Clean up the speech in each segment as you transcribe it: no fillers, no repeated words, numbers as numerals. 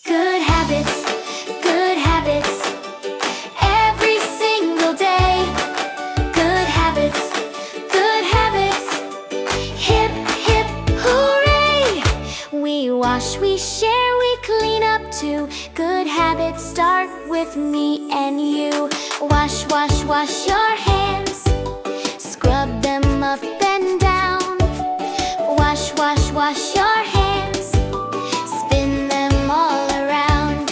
Good habits, every single day. Good habits, hip, hip, hooray! We wash, we share, we clean up too. Good habits start with me and you. Wash, wash, wash your hands. Scrub them up and down. Wash, wash, wash your hands. Spin them all around.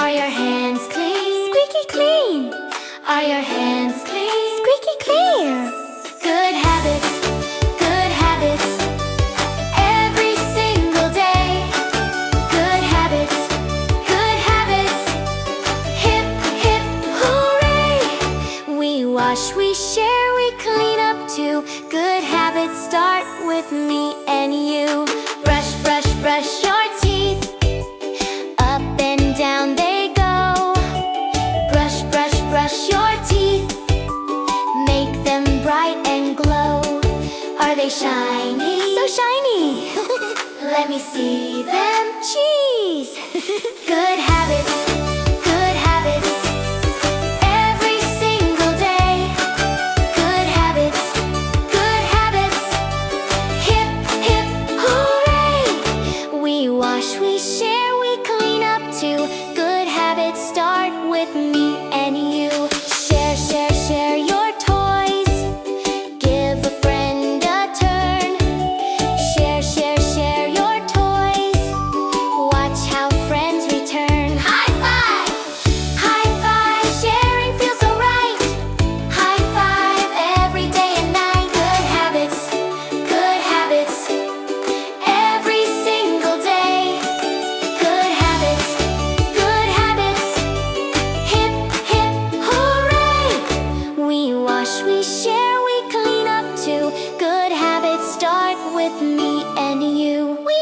Are your hands clean? Squeaky clean. Are your hands clean? Squeaky clear. Good habits, every single day. Good habits, hip, hip, hooray! We wash, we share, we clean up too. Good habits start with me and you. Brush, brush, brush your teeth. Up and down they go. Brush, brush, brush your teeth. Make them bright and glow. Are they shiny? So shiny! Let me see them. Cheese! Good habits, every single day. Good habits, hip, hip, hooray! We wash, we share, we clean up too. Good habits start with me and you. Share, share, share your toys. Give a friend a turn. Share, share, share your toys. Watch how friends return. High five! High five! Sharing feels so right. High five every day and night. Good habits, every single day. Good habits, hip, hip, hooray! We wash, we share, we clean up too. Good habits start with me and you. We